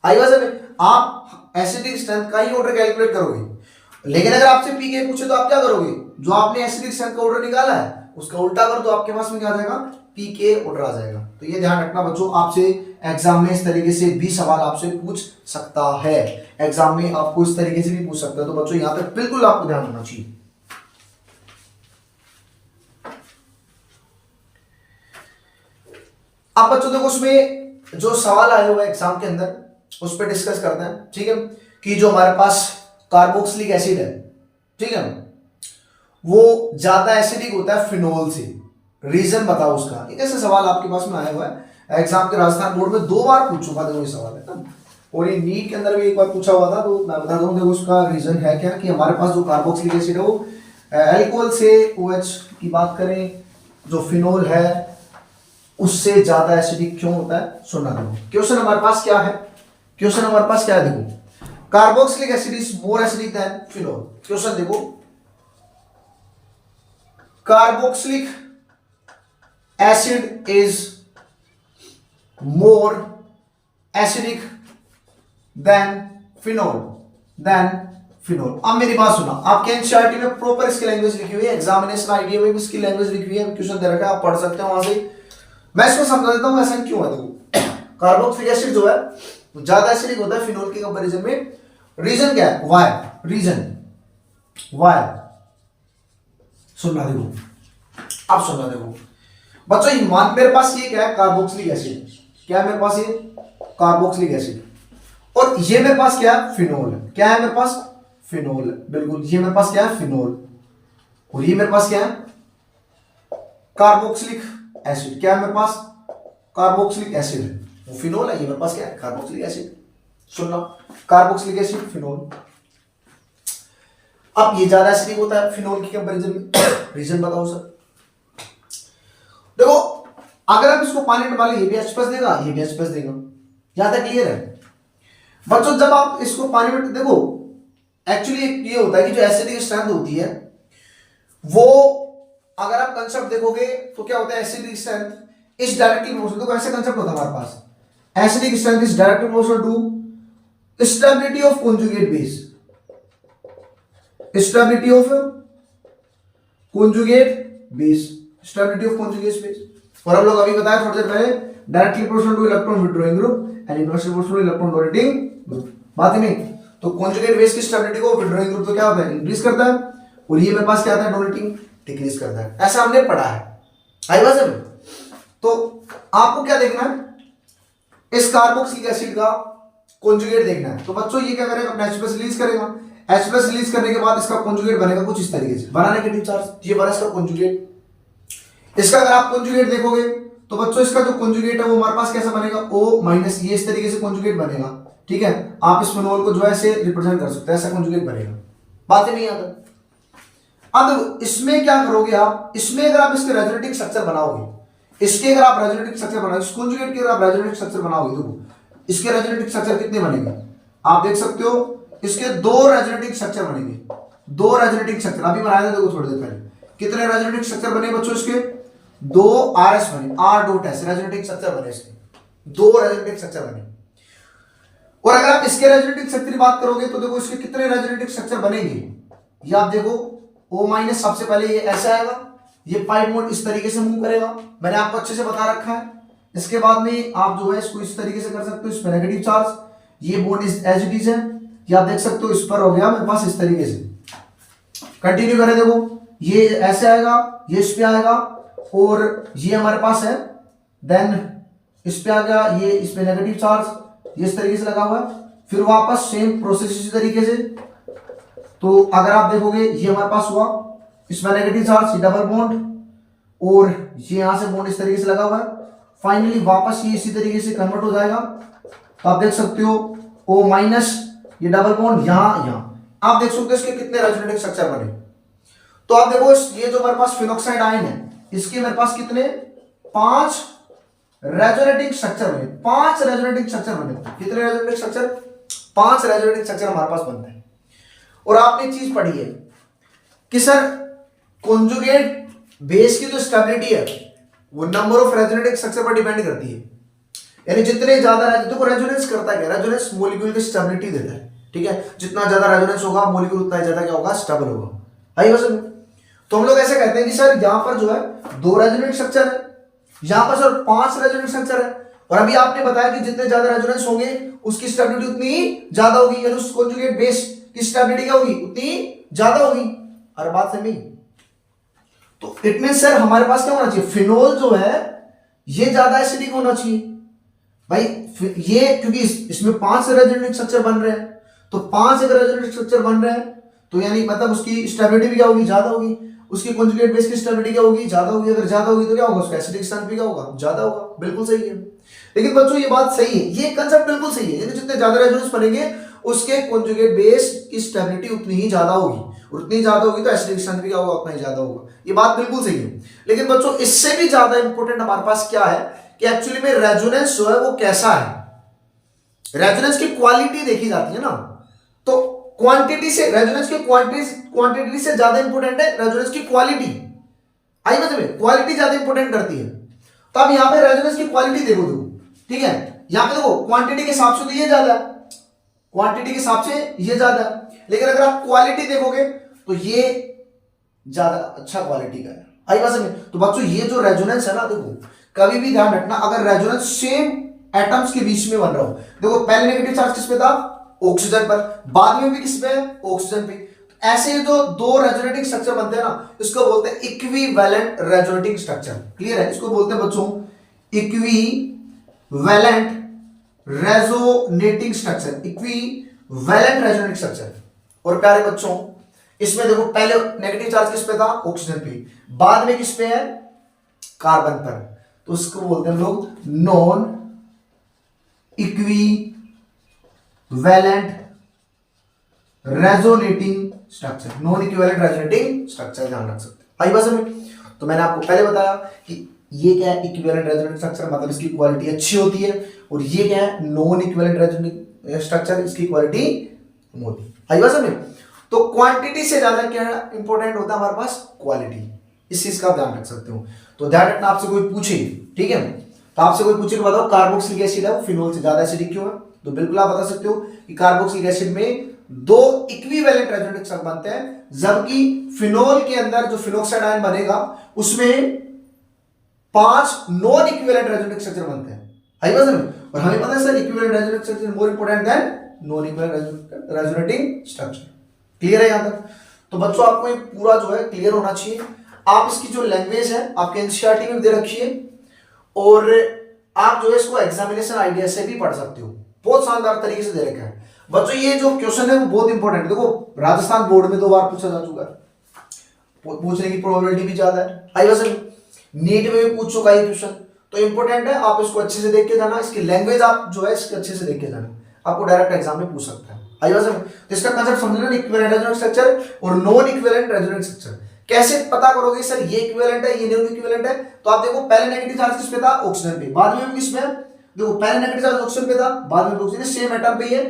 आई बात में आप एसिडिक स्ट्रेंथ का ही ऑर्डर कैलकुलेट करोगे, लेकिन अगर आपसे पीके पूछे तो आप क्या करोगे, जो आपने एसिडिक स्ट्रेंथ का ऑर्डर निकाला है उसका उल्टा कर दो, आपके पास में क्या आ जाएगा, पीके ऑर्डर आ जाएगा। तो ये ध्यान रखना बच्चों, आपसे एग्जाम में इस तरीके से भी सवाल आपसे पूछ सकता है, एग्जाम में आपको इस तरीके से भी पूछ सकता है। तो बच्चों यहां तक बिल्कुल आपको ध्यान होना चाहिए। अब बच्चों देखो उसमें जो सवाल आए हुए एग्जाम के अंदर उस पर डिस्कस करते हैं, ठीक है, कि जो हमारे पास कार्बोक्सिलिक एसिड है, ठीक है, वो ज्यादा एसिडिक होता है फिनोल से, रीजन बताओ उसका। एक ऐसा सवाल आपके पास में आया हुआ है एग्जाम के राजस्थान बोर्ड में 2 बार पूछ चुका था ये सवाल है ना, और ये नीट के अंदर भी एक बार पूछा हुआ था। तो मैं बता दूं देखो उसका रीजन है क्या, कि हमारे पास जो कार्बोक्सिलिक एसिड है वो एल्कोहल से OH की बात करें, जो फिनोल है उससे ज्यादा एसिडिक क्यों होता है, सुनना देखो। क्वेश्चन हमारे पास क्या है, क्वेश्चन हमारे पास क्या है, देखो carboxylic acid is more acidic than phenol. Question देखो, carboxylic acid is more acidic than phenol, than phenol. अब मेरी बात सुना, आपके एनसीईआरटी में प्रॉपर इसकी लैंग्वेज लिखी हुई है, एग्जामिनेशन आईडिया में भी इसकी लैंग्वेज लिखी हुई है, क्वेश्चन दे रखा है, आप पढ़ सकते हो वहां से। मैं इसको समझा देता हूं ऐसा क्यों है। देखो कार्बोक्सिलिक एसिड जो है ज्यादा एसिडिक होता है फिनोल के कंपैरिजन में। रीजन क्या है? Why, reason why. सुनना देखो, अब सुनना देखो बच्चों, मान मेरे पास ये क्या है? Carboxylic acid. क्या है मेरे पास? ये कार्बोक्सिलिक एसिड। और ये मेरे पास क्या है? फिनोल। क्या है मेरे पास? फिनोल। बिल्कुल, ये मेरे पास क्या है? फिनोल। और ये मेरे पास क्या है? Carboxylic acid. क्या है मेरे पास? Carboxylic acid. वो फिनोल है, ये मेरे पास क्या है? Carboxylic acid. सुनना, कार्बोक्सिलिक एसिड, फिनोल। अब ये ज्यादा एसिडिक होता है फिनोल की कंपैरिजन में। रीजन बताओ सर। देखो अगर आप इसको पानी में डालें, ये भी H+ देगा, ये भी H+ देगा। यहां तक क्लियर है बच्चों? जब आप इसको पानी में देखो, एक्चुअली ये होता है कि जो एसिडिक स्ट्रेंथ होती है वो, अगर आप कंसेप्ट देखोगे तो क्या होता है? Acidic strength is directly proportional. देखो ऐसे कंसेप्ट होता है हमारे पास, acidic strength is directly proportional to stability of conjugate base, stability of conjugate base, stability of conjugate base. और हम लोग अभी बताया थोड़ी देर पहले, directly proportional to electron withdrawing group and inversely proportional to electron donating group. बात ही नहीं। तो कॉन्जुगेट बेस की स्टेबिलिटी को विथड्रॉइंग ग्रुप तो क्या होता है? इंक्रीज करता है, और ये मेरे पास क्या आता है? डोनेटिंग डिक्रीज करता है। ऐसा हमने पढ़ा है, आई बात समझ? तो आपको क्या देखना है? इस कार्बोक्सिलिक एसिड का कॉन्जुगेट देखना है। तो बच्चों ये क्या करेगा? अपना H+ रिलीज करेगा। H+ रिलीज करने के बाद इसका कॉन्जुगेट बनेगा कुछ इस तरीके से, बना नेगेटिव चार्ज। ये बना इसका कॉन्जुगेट। इसका अगर आप कॉन्जुगेट देखोगे तो बच्चों इसका जो कॉन्जुगेट है वो हमारे पास कैसा बनेगा? O-, ये इस तरीके से कॉन्जुगेट बनेगा। ठीक है, आप इस फिनोल को जो है ऐसे रिप्रेजेंट कर सकते हैं, ऐसा कॉन्जुगेट बनेगा। बात ही नहीं आता। अब इसमें क्या करोगे आप? इसमें अगर आप इसके रेजोनेटिंग स्ट्रक्चर बनाओगे, इसके अगर आप रेजोनेटिंग स्ट्रक्चर बनाओगे, इस कॉन्जुगेट के अगर आप रेजोनेटिंग स्ट्रक्चर बनाओगे, तो इसके रेजोनेटिंग स्ट्रक्चर कितने बनेंगे? आप देख सकते हो इसके 2 रेजोनेटिंग स्ट्रक्चर बनेंगे। 2 रेजोनेटिंग स्ट्रक्चर अभी बनाए थे, देखो थोड़ी देर पहले। कितने रेजोनेटिंग स्ट्रक्चर बने बच्चों? इसके 2 RS बने, R.S रेजोनेटिंग स्ट्रक्चर बने इसके। 2 रेजोनेटिंग स्ट्रक्चर बने। और अगर आप इसके रेजोनेटिंग स्ट्रक्चर की बात करोगे तो देखो इसके कितने रेजोनेटिंग स्ट्रक्चर बनेंगे? ये आप देखो, O- सबसे पहले ये ऐसा आएगा, ये पाइप मोड इस तरीके से मूव करेगा, मैंने आपको अच्छे से बता रखा है। इसके बाद में आप जो है इसको इस तरीके से कर सकते हो, इसमें नेगेटिव चार्ज, ये bond is as it is है, ये आप देख सकते हो इस पर हो गया मेरे पास इस तरीके से। कंटिन्यू करें, देखो ये ऐसे आएगा, ये इस पे आएगा, और ये हमारे पास है, देन इस पे आ गया, ये इस पे नेगेटिव चार्ज ये इस तरीके से लगा हुआ है। फिर वापस सेम प्रोसेस इसी तरीके से। तो अगर आप देखोगे ये हमारे पास हुआ, इसमें नेगेटिव चार्ज, डबल बॉन्ड, और ये यहां से बॉन्ड इस तरीके से लगा हुआ है। फाइनली वापस ये इसी तरीके से कन्वर्ट हो जाएगा। तो आप देख सकते हो O-, ये डबल बॉन्ड यहां आप देख सकते हो इसके कितने रेजोनेटिंग स्ट्रक्चर बने। तो आप देखो ये जो हमारे पास फिनोक्साइड आयन है, इसके मेरे पास कितने? 5 रेजोनेटिंग स्ट्रक्चर बने। 5 रेजोनेटिंग स्ट्रक्चर बने। कितने रेजोनेटिंग स्ट्रक्चर? 5 रेजोनेटिंग स्ट्रक्चर हमारे पास बनते हैं। और आपने एक चीज पढ़ी है कि सर कॉन्जुगेट बेस की जो स्टेबिलिटी है वो नंबर ऑफ रेजोनेटिंग स्ट्रक्चर पर डिपेंड करती है। यानी जितने ज्यादा देखो रेजोनेंस करता है क्या? रेजोनेंस मॉलिक्यूल की स्टेबिलिटी देता है। ठीक है, जितना ज्यादा रेजोनेंस होगा मॉलिक्यूल उतना ज्यादा क्या होगा? स्टेबल होगा। आई बस। तो हम लोग ऐसे कहते हैं कि सर यहां पर जो है 2 रेजोनेटिंग स्ट्रक्चर है, यहां पर सर 5 रेजोनेटिंग स्ट्रक्चर है। और अभी आपने बताया कि जितने ज्यादा रेजोनेंस होंगे उसकी स्टेबिलिटी उतनी ही ज्यादा होगी, यानी उस कॉन्जुगेट बेस की स्टेबिलिटी क्या होगी? उतनी ज्यादा होगी। हर बात समझी? तो इट मीन सर हमारे पास क्या होना चाहिए? फिनोल जो है ये ज्यादा एसिडिक होना चाहिए भाई। ये क्योंकि इसमें 5 रेजोनेटिंग स्ट्रक्चर बन रहे हैं, तो 5 अगर रेजोनेटिंग स्ट्रक्चर बन रहे हैं तो यानी मतलब उसकी स्टेबिलिटी भी क्या होगी? ज्यादा होगी। उसकी कॉन्जुगेट बेस की स्टेबिलिटी क्या होगी? ज्यादा होगी। अगर ज्यादा होगी तो क्या होगा? उसका एसिडिक स्ट्रेंथ भी क्या होगा? ज्यादा होगा। बिल्कुल सही है। लेकिन बच्चों ये बात सही है, ये कंसेप्ट बिल्कुल सही है। यानी जितने ज्यादा रेजोनेंस बनेंगे उसके कॉन्जुगेट बेस की स्टेबिलिटी उतनी ही ज्यादा होगी, उतनी ज्यादा होगी तो एसिडिक स्ट्रेंथ भी क्या होगा? उतना ही ज्यादा होगा। ये बात बिल्कुल सही है। लेकिन बच्चों इससे भी ज्यादा इंपॉर्टेंट हमारे पास क्या है कि एक्चुअली में रेजोनेंस जो है वो कैसा है? रेजोनेंस की क्वालिटी देखी जाती है ना। तो क्वांटिटी से, रेजोनेंस की क्वांटिटी से ज्यादा इंपॉर्टेंट है रेजोनेंस की क्वालिटी। आई समझ में? क्वालिटी ज्यादा इंपॉर्टेंट करती है। तो अब यहां पे रेजोनेंस की क्वालिटी देखो, ठीक है, यहां पे देखो क्वांटिटी के हिसाब से तो ये ज्यादा है, क्वांटिटी के हिसाब से ये ज्यादा है, लेकिन अगर आप क्वालिटी देखोगे तो ये ज्यादा अच्छा क्वालिटी का है। आई बात समझ? तो बच्चों ये जो रेजोनेंस है ना, देखो कभी भी ध्यान रखना, अगर रेजोनेंस सेम एटम्स के बीच में बन रहा हो, देखो पहले नेगेटिव चार्ज किस पे था, ऑक्सीजन पर, बाद में भी किस पे है, ऑक्सीजन पे। ऐसे जो दो रेजोनेटिंग स्ट्रक्चर बनते हैं ना, इसको बोलते हैं इक्विवेलेंट रेजोनेटिंग स्ट्रक्चर। क्लियर है? इसको बोलते हैं बच्चों equivalent resonating structure, equivalent resonating structure. और प्यारे बच्चों इसमें देखो पहले नेगेटिव चार्ज किस पे था, ऑक्सीजन पे, बाद में किस पे है, कार्बन पर। तो उसको बोलते हैं हम लोग non equivalent resonating structure, non equivalent resonating structure, ध्यान रख सकते हैं। आई बात समझ? तो मैंने आपको पहले बताया कि ये क्या है, इक्विवेलेंट रेजोनेटिंग स्ट्रक्चर, मतलब इसकी क्वालिटी अच्छी होती है, और ये क्या है, नॉन इक्विवेलेंट रेजोनेटिंग स्ट्रक्चर, इसकी क्वालिटी कम होती है। आई बात समझ? तो क्वांटिटी से ज्यादा क्या इंपॉर्टेंट होता है हमारे पास, क्वालिटी। इस चीज का आप ध्यान रख सकते हो। तो ध्यान रखना, आपसे कोई पूछे, ठीक है, तो आपसे कोई पूछे कि बताओ कार्बोक्सिलिक एसिड है वो फिनोल से ज्यादा एसिडिक क्यों है, तो बिल्कुल आप बता सकते हो कि कार्बोक्सिलिक एसिड में दो इक्विवेलेंट रेजोनेटिंग स्ट्रक्चर बनते हैं, जबकि फिनोल के अंदर जो फिनोक्साइड आयन बनेगा उसमें 5 नॉन इक्विवेलेंट रेजोनेटिंग स्ट्रक्चर बनते हैं। आई बात समझ? और हमें पता है sir equivalent resonating structure more important than non equivalent resonating structure. Clear है यहां तक? तो बच्चों आपको ये पूरा जो है क्लियर होना चाहिए। आप इसकी जो लैंग्वेज है आपके एनसीईआरटी में दे रखी है, और आप जो है इसको एग्जामिनेशन आइडिया से भी पढ़ सकते हो, बहुत शानदार तरीके से दे रखा है। बच्चों ये जो क्वेश्चन है वो बहुत इंपॉर्टेंट है, देखो राजस्थान बोर्ड में 2 बार पूछा जा चुका है, पूछने की प्रोबेबिलिटी भी ज्यादा है। आई वैसे नीट में भी पूछ चुका है क्वेश्चन, तो इंपॉर्टेंट है, आप इसको अच्छे से देख के जाना, इसकी लैंग्वेज आप जो है इसके अच्छे से देख के जाना, आपको डायरेक्ट एग्जाम में पूछ सकता है। आई वैसे तो इसका कंसेप्ट समझना, इक्विवेलेंट रेजोनेटिंग स्ट्रक्चर और नॉन इक्विवेलेंट रेजोनेटिंग स्ट्रक्चर। कैसे पता करोगे सर ये इक्विवेलेंट है ये नॉन इक्विवेलेंट है, तो आप देखो पहले नेगेटिव चार्ज किस पे था, ऑक्सीजन पे, बाद में भी किस पे, देखो पहले नेगेटिव चार्ज ऑक्सीजन पे था, बाद में ऑक्सीजन, सेम एटम पे ही है,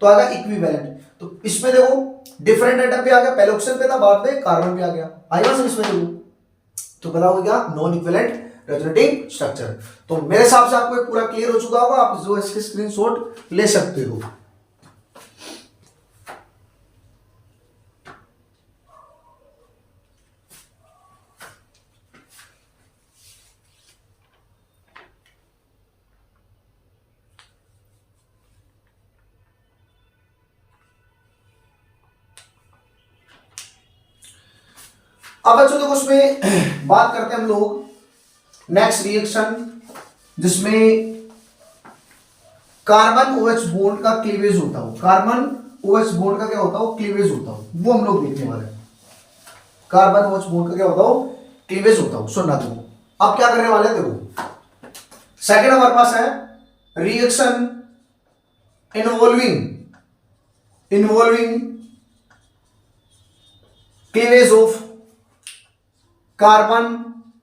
तो आएगा इक्विवेलेंट। तो इसमें देखो डिफरेंट एटम पे आ गया, पहले ऑक्सीजन पे था, बाद में कार्बन पे आ गया। आएगा सर इसमें देखो, तो पता हो गया नॉन इक्विवेलेंट रेजोनेटिंग स्ट्रक्चर। तो मेरे हिसाब से आपको पूरा क्लियर हो चुका होगा, आप जो इसके स्क्रीनशॉट ले सकते हो। अब बच्चों देखो उसमें बात करते हैं हम लोग नेक्स्ट रिएक्शन, जिसमें कार्बन OH बॉन्ड का क्लीवेज होता हो, कार्बन OH बॉन्ड का क्या होता हो, क्लीवेज होता हो, वो हम लोग देखने वाले हैं। कार्बन OH बॉन्ड का क्या होता हो, क्लीवेज होता हो। सुनना देखो अब क्या करने वाले हैं, देखो सेकंड हमारे पास है reaction involving cleavage of carbon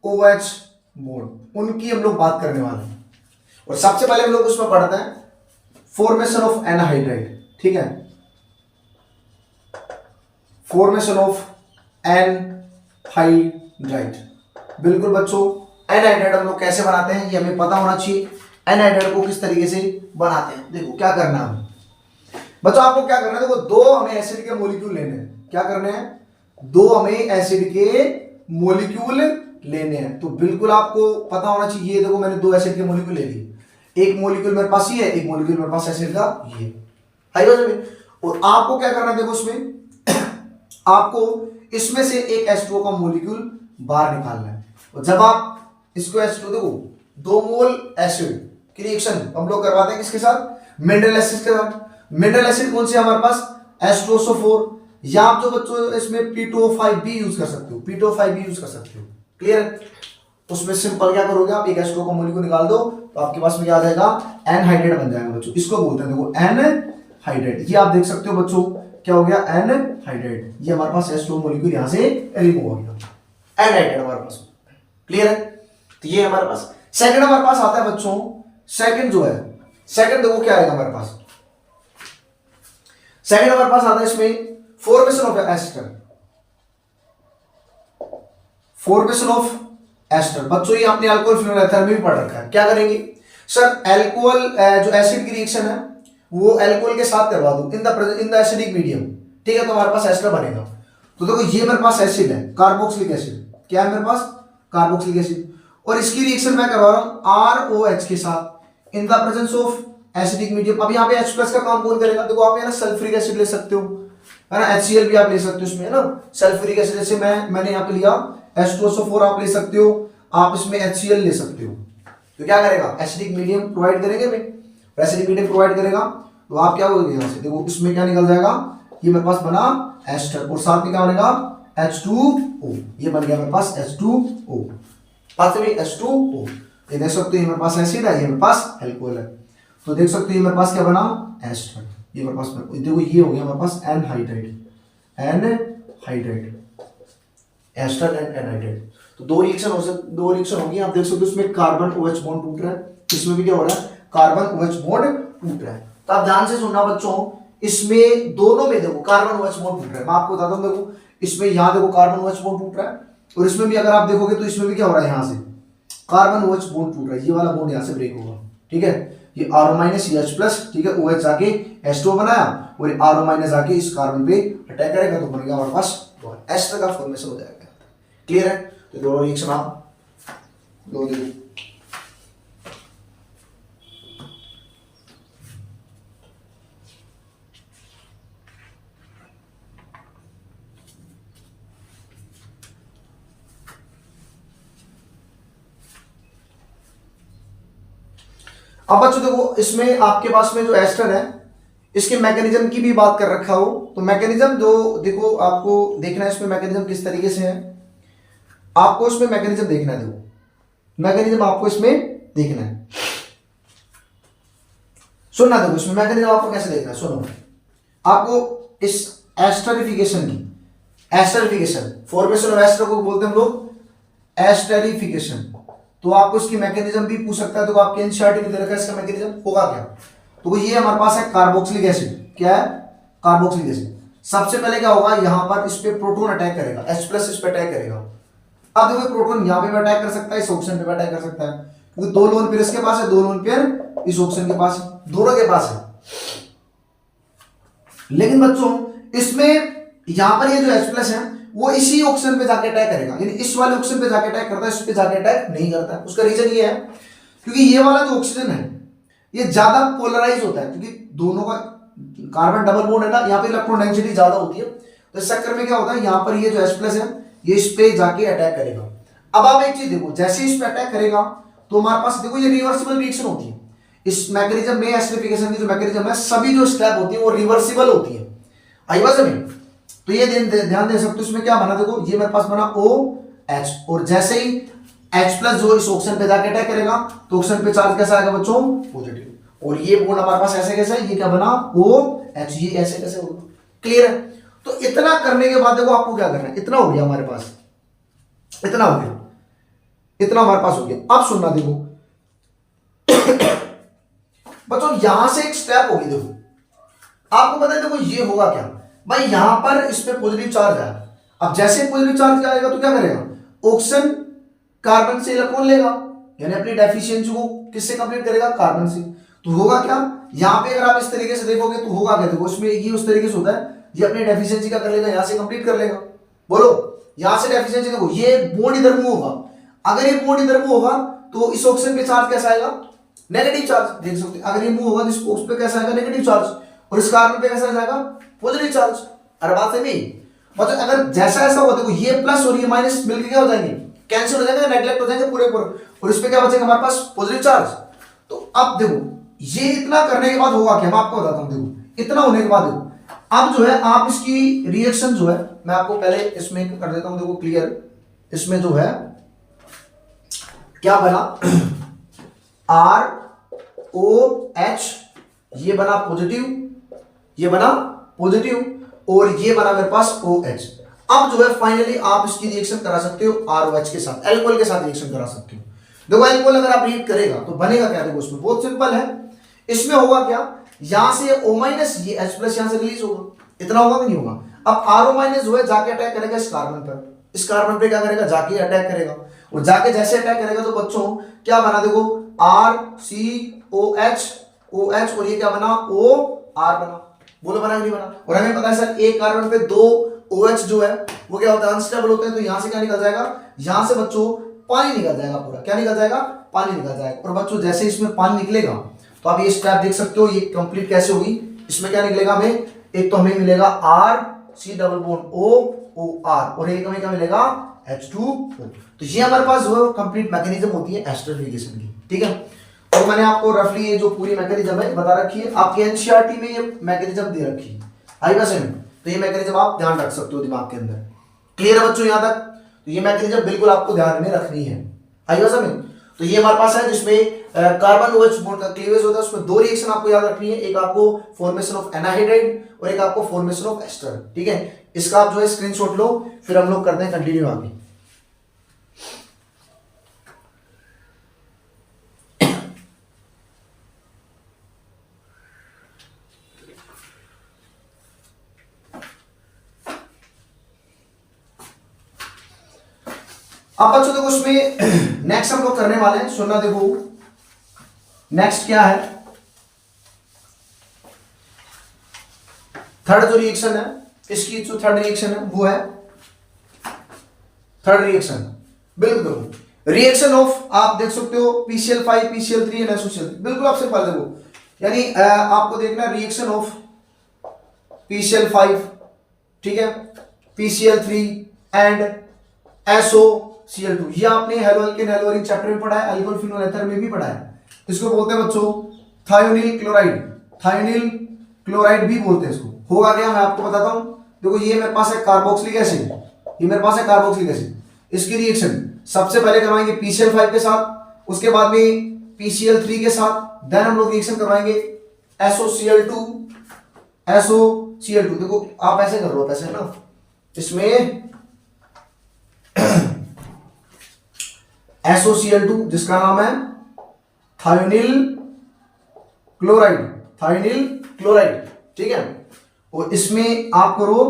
OH bond, उनकी हम लोग बात करने वाले हैं। और सबसे पहले हम लोग उसमें पढ़ते हैं फॉर्मेशन ऑफ एनहाइड्राइड, ठीक है, फॉर्मेशन ऑफ एनहाइड्राइड। बिल्कुल बच्चों एनहाइड्राइड हम लोग कैसे बनाते हैं ये हमें पता होना चाहिए, एनहाइड्राइड को किस तरीके से बनाते हैं। देखो क्या करना है बच्चों, आपको क्या करना है, देखो 2 हमें एसिड के मॉलिक्यूल लेने हैं, क्या करने हैं, 2 हमें एसिड के मॉलिक्यूल लेने हैं। तो बिल्कुल आपको पता होना चाहिए, देखो मैंने 2 एसिड के मॉलिक्यूल ले लिए, एक मॉलिक्यूल मेरे पास ये है, एक मॉलिक्यूल मेरे पास एसिड का ये, आई बात समझ? और आपको क्या करना है, देखो उसमें आपको इसमें से एक H2O का मॉलिक्यूल बाहर निकालना है। और जब आप इसको H2O, देखो 2 मोल एसिड की रिएक्शन हम लोग करवाते हैं किसके साथ, मिनरल एसिड के साथ। मिनरल एसिड कौन सी है हमारे पास, H2SO4, या आप जो बच्चों इसमें P2O5 भी यूज कर सकते हो, P2O5 भी यूज कर सकते हो। क्लियर है? उसमें सिंपल क्या करोगे आप, एक H2O का मॉलिक्यूल निकाल दो, तो आपके पास में क्या आ जाएगा, एनहाइड्राइड बन जाएगा बच्चों। इसको बोलते हैं देखो एनहाइड्राइड, ये आप देख सकते हो बच्चों, क्या हो गया, एनहाइड्राइड। ये हमारे पास H2O मॉलिक्यूल यहां से रिमूव हो गया, एनहाइड्राइड हमारे पास। क्लियर है? तो ये हमारे पास सेकंड हमारे पास आता है बच्चों, सेकंड जो है, सेकंड देखो क्या आएगा हमारे पास, सेकंड हमारे पास आता है इसमें formation of ester, formation of ester. बच्चों ये आपने अल्कोहल फिनोल एथर में भी पढ़ रखा है। क्या करेंगे सर, अल्कोहल जो एसिड की रिएक्शन है वो एल्कोहल के साथ करवा दूं इन द एसिडिक मीडियम, ठीक है, तो हमारे पास एस्टर बनेगा। तो देखो ये मेरे पास एसिड है, कार्बोक्सिलिक एसिड, क्या है मेरे पास, कार्बोक्सिलिक एसिड, और इसकी रिएक्शन मैं करवा रहा हूं ROH के साथ in the presence of acidic medium. अब यहाँ पे H+ का काम कौन करेगा, देखो आप यहाँ सल्फ्यूरिक एसिड ले सकते हो, है ना, HCl भी आप ले सकते हो इसमें, है ना, सल्फ्यूरिक एसिड, जैसे मैंने यहाँ पे लिया H2SO4 आप ले सकते हो, आप इसमें HCl ले सकते हो। तो क्या करेगा, एसिडिक मीडियम प्रोवाइड करेंगे भाई, एसिडिक मीडियम प्रोवाइड करेगा तो आप क्या बोलोगे यहाँ से, देखो इसमें क्या निकल जाएगा, ये मेरे पास बना एस्टर और साथ में क्या बनेगा H2O, ये बन गया मेरे पास H2O, बात है H2O। ये देख सकते हो ये मेरे पास एसिड है, ये मेरे पास एल्कोहल है, तो देख सकते हो ये मेरे पास क्या बना एस्टर, ये मेरे पास देखो ये हो गया मेरे पास एनहाइड्राइड, एस्टर एंड एनहाइड्राइड। तो दो रिएक्शन होगी, आप देख सकते हो इसमें कार्बन OH बॉन्ड टूट रहा है, इसमें भी क्या हो रहा है, कार्बन OH बॉन्ड टूट रहा है। तो आप ध्यान से सुनना बच्चों, इसमें दोनों में देखो कार्बन OH बॉन्ड टूट रहा है, मैं आपको बताता हूँ, देखो इसमें यहाँ देखो कार्बन OH बॉन्ड टूट रहा है, और इसमें भी अगर आप देखोगे तो इसमें भी क्या हो रहा है, यहाँ से कार्बन OH बॉन्ड टूट रहा है, ये वाला बॉन्ड यहाँ से ब्रेक होगा, ठीक है, ये RO- ये H+, ठीक है, OH जाके H2O बनाया और ये RO- जाके इस कार्बन पे अटैक करेगा तो बनेगा हमारे पास एस्टर का फॉर्मेशन हो जाएगा। क्लियर है, तो दोनों रिएक्शन आप दो देखो। अब बच्चों देखो इसमें आपके पास में जो एस्टर है इसके मैकेनिज्म की भी बात कर रखा हो, तो मैकेनिज्म जो देखो आपको देखना है इसमें मैकेनिज्म किस तरीके से है, आपको इसमें मैकेनिज्म देखना है, देखो मैकेनिज्म आपको इसमें देखना है, सुनना, देखो इसमें मैकेनिज्म आपको कैसे देखना है, सुनो, आपको इस एस्टरिफिकेशन फॉर्मेशन ऑफ एस्टर को बोलते हैं हम लोग एस्टरिफिकेशन। तो आपको इसकी मैकेनिज्म भी पूछ सकता है, तो आपके एनसीईआरटी में दे रखा है इसका मैकेनिज्म होगा क्या। तो ये हमारे पास है कार्बोक्सिलिक एसिड, क्या है कार्बोक्सिलिक एसिड। सबसे पहले क्या होगा, यहां पर इस पे प्रोटॉन अटैक करेगा, H+ इस पे अटैक करेगा। अब देखो प्रोटॉन यहां पे भी अटैक कर सकता है, इस ऑक्सीजन पे भी अटैक कर सकता है, क्योंकि दो लोन पेयर इसके पास है, दो लोन पेयर इस ऑक्सीजन के पास है, दोनों के पास है। लेकिन बच्चों इसमें यहां पर ये जो H+ है वो इसी ऑक्सीजन पे जाके अटैक करेगा, यानी इस वाले ऑक्सीजन पे जाके अटैक करता है, इस पे जाके अटैक नहीं करता है। उसका रीजन ये है क्योंकि ये वाला जो ऑक्सीजन है ये ज्यादा पोलराइज होता है, क्योंकि दोनों का कार्बन डबल बॉन्ड है ना, यहाँ पे इलेक्ट्रॉन डेंसिटी ज्यादा होती है, तो इस चक्कर में क्या होता है, यहाँ पर ये जो H+ है ये इस पे जाके अटैक करेगा। अब आप एक चीज देखो, जैसे इस पे अटैक करेगा तो हमारे पास देखो ये रिवर्सिबल रिएक्शन होती है इस मैकेनिज्म में, एस्टरिफिकेशन की जो मैकेनिज्म है सभी जो स्टेप होती है वो रिवर्सिबल होती है। आई बात समझ, तो ये ध्यान दे सकते हो, इसमें क्या बना, देखो ये मेरे पास बना OH, और जैसे ही H+ जो इस ऑक्सीजन पे जाके अटैक करेगा तो ऑक्सीजन पे चार्ज कैसा आएगा बच्चों, पॉजिटिव, और ये बॉन्ड हमारे पास ऐसे कैसे, ये क्या बना OH, ये ऐसे कैसे होगा। क्लियर है, तो इतना करने के बाद देखो आपको क्या करना है, इतना हो गया हमारे पास, इतना हो गया, इतना हमारे पास हो गया। अब सुनना देखो बच्चों यहां से एक स्टेप होगी, देखो आपको पता है, देखो ये होगा क्या भाई, यहां पर इस पे पॉजिटिव चार्ज आया, अब जैसे पॉजिटिव चार्ज आएगा तो क्या करेगा, ऑक्सीजन कार्बन से इलेक्ट्रॉन लेगा, यानी अपनी डेफिशिएंसी को किससे कंप्लीट करेगा, कार्बन से। तो होगा क्या, यहां पे अगर आप इस तरीके से देखोगे तो होगा क्या, देखो इसमें ये उस तरीके से होता है, ये अपनी डेफिशिएंसी का कर लेगा, यहां से कंप्लीट कर लेगा, बोलो यहां से डेफिशिएंसी, देखो ये बॉन्ड इधर मूव होगा, अगर ये बॉन्ड इधर मूव होगा तो इस ऑक्सीजन पे चार्ज कैसा आएगा, नेगेटिव चार्ज, देख सकते हैं, अगर ये मूव होगा तो उस पे कैसा आएगा, नेगेटिव चार्ज, और इस कार्बन पे कैसा जाएगा, पॉजिटिव चार्ज। अरे बात है नहीं, मतलब अगर जैसा ऐसा होगा, देखो ये प्लस और ये माइनस मिलकर क्या हो जाएंगे, कैंसिल हो जाएंगे, नेगलेक्ट हो जाएंगे पूरे पूरे, और इस पे क्या बचेगा हमारे पास, पॉजिटिव चार्ज। तो अब देखो ये इतना करने के बाद होगा क्या, मैं आपको बताता हूं, देखो इतना होने के बाद देखो अब जो है आप इसकी रिएक्शन जो है, मैं आपको पहले इसमें कर देता हूं, देखो क्लियर, इसमें जो है क्या बना ROH, ये बना पॉजिटिव, ये बना पॉजिटिव, और ये बना मेरे पास OH। अब जो है फाइनली आप इसकी रिएक्शन करा सकते हो ROH के साथ, एल्कोहल के साथ रिएक्शन करा सकते हो। देखो एल्कोहल अगर आप रिएक्ट करेगा तो बनेगा क्या, देखो उसमें बहुत सिंपल है, इसमें होगा क्या, यहां से O- ये H+ यहां से रिलीज होगा, इतना होगा कि नहीं होगा। अब RO- जो है जाके अटैक करेगा इस कार्बन पर, इस कार्बन पे क्या करेगा, जाके अटैक करेगा, और जाके जैसे अटैक करेगा तो बच्चों क्या बना, देखो RCOH OH और ये क्या बना OR बना। बोलो बना कि नहीं बना। और हमें पता है सर एक कार्बन पे 2 OH जो है वो क्या होता है अनस्टेबल होते हैं, तो यहां से क्या निकल जाएगा, यहां से बच्चों पानी निकल जाएगा पूरा। क्या निकल जाएगा, पानी निकल जाएगा। और बच्चों जैसे इसमें पानी निकलेगा तो आप ये स्टेप देख सकते हो ये कंप्लीट कैसे होगी। इसमें क्या निकलेगा हमें, एक तो हमें मिलेगा R C double bond O OR और एक हमें क्या मिलेगा H2O। तो ये हमारे पास जो कंप्लीट मैकेनिज्म होती है एस्टरिफिकेशन की, ठीक है। तो मैंने आपको रफली ये जो पूरी मैकेनिज्म है बता रखी है, आपके एनसीईआरटी में ये मैकेनिज्म दे रखी है आई बस में, तो ये मैकेनिज्म आप ध्यान रख सकते हो दिमाग के अंदर। क्लियर है बच्चों यहाँ तक। तो ये मैकेनिज्म बिल्कुल आपको ध्यान में रखनी है आई बस में। तो ये हमारे पास है जिसमें कार्बन OH बॉन्ड का क्लीवेज होता है, उसमें 2 रिएक्शन आपको याद रखनी है, एक आपको फॉर्मेशन ऑफ एनाहाइड्राइड और एक आपको फॉर्मेशन ऑफ एस्टर, ठीक है। इसका आप जो है स्क्रीनशॉट लो, फिर हम लोग करते हैं कंटिन्यू आगे। अब बच्चों देखो उसमें नेक्स्ट हम लोग करने वाले हैं, सुनना देखो नेक्स्ट क्या है। थर्ड जो रिएक्शन है इसकी जो थर्ड रिएक्शन है वो है थर्ड रिएक्शन, बिल्कुल देखो रिएक्शन ऑफ आप देख सकते हो PCl5 PCl3 एंड SOCl3, बिल्कुल आपसे पहले देखो यानी आपको देखना रिएक्शन ऑफ PCl5, ठीक है, PCl3 एंड SOCl2। ये आपने हेलोअल्केन हेलोअरिन चैप्टर में पढ़ा है, अल्कोहल फिनोल एथर में भी पढ़ा है। इसको बोलते हैं बच्चों थायोनिल क्लोराइड, थायोनिल क्लोराइड भी बोलते हैं इसको। होगा क्या मैं आपको बताता हूं, देखो ये मेरे पास है कार्बोक्सिलिक एसिड, ये मेरे पास है कार्बोक्सिलिक एसिड, इसकी रिएक्शन सबसे पहले करवाएंगे PCl5 के साथ, उसके बाद में PCl3 के साथ, देन हम लोग रिएक्शन करवाएंगे SOCl2 SOCl2। देखो आप ऐसे कर लो ऐसे ना, इसमें SOCl2 जिसका नाम है थायोनिल क्लोराइड, थायोनिल क्लोराइड, ठीक है। और इसमें आप करो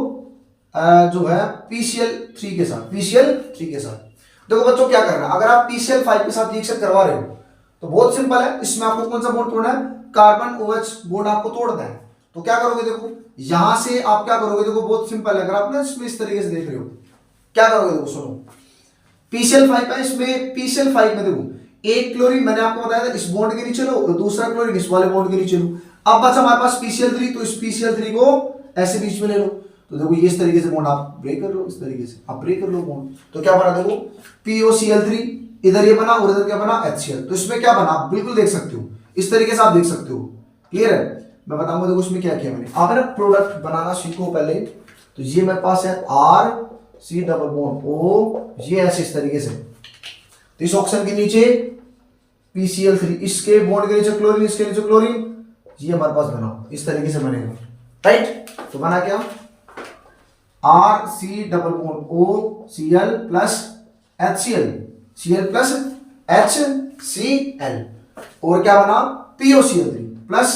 जो है PCl3 के साथ, PCl3 के साथ। देखो बच्चों क्या करना है, अगर आप PCl5 के साथ रिएक्शन करवा रहे हो तो बहुत सिंपल है, इसमें आपको कौन सा बॉन्ड तोड़ना है, कार्बन OH बॉन्ड आपको तोड़ना है। तो क्या करोगे, देखो यहां से आप क्या करोगे, देखो बहुत सिंपल है, अगर आप ना इसमें इस तरीके से देख रहे हो क्या करोगे, देखो सुनो PCl5 है, इसमें PCl5 में देखो एक क्लोरीन मैंने आपको बताया था इस बॉन्ड के नीचे लो और दूसरा क्लोरीन इस वाले बॉन्ड के नीचे लो। अब बचा हमारे पास PCl3, तो इस PCl3 को ऐसे बीच में ले लो, तो देखो ये इस तरीके से बॉन्ड आप ब्रेक कर लो, इस तरीके से आप ब्रेक कर लो बॉन्ड, तो क्या बना देखो POCl3, इधर ये बना और इधर क्या बना HCl। तो इसमें क्या बना आप बिल्कुल देख सकते हो, इस तरीके से आप देख सकते हो। क्लियर है, मैं बताऊंगा देखो इसमें क्या किया मैंने। आप ना प्रोडक्ट बनाना सीखो पहले, तो ये मेरे पास है RC डबल बॉन्ड O, ये ऐसे इस तरीके से, तो इस ऑक्सीजन के नीचे PCl3, इसके बॉन्ड के नीचे क्लोरीन, इसके नीचे क्लोरीन, ये हमारे पास बना इस तरीके से बनेगा, राइट। तो बना क्या RC double bond OCl plus HCl, Cl plus HCl, और क्या बना POCl3 प्लस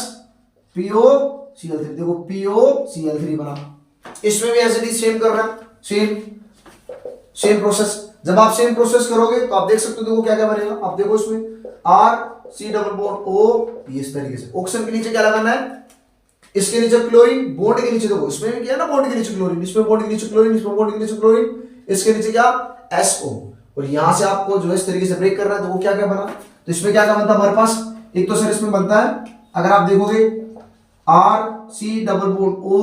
POCl3, देखो POCl3 बना। इसमें भी ऐसे सेम कर रहा है, सेम प्रोसेस। जब आप सेम प्रोसेस करोगे तो आप देख सकते हो देखो क्या क्या बनेगा। आप देखो इसमें RC डबल बॉन्ड O, ये इस तरीके से ऑक्सीजन के नीचे क्या लगाना है, इसके नीचे क्लोरीन, बॉन्ड के नीचे देखो इसमें किया ना बॉन्ड के नीचे क्लोरीन, इसमें बॉन्ड के नीचे क्लोरीन, इसमें बॉन्ड के नीचे क्लोरीन, इसके नीचे क्या SO, और यहां से आपको जो है इस तरीके से ब्रेक करना है। तो वो क्या क्या बना, तो इसमें क्या क्या बनता है हमारे पास, एक तो सर इसमें बनता है अगर आप देखोगे RC डबल बॉन्ड O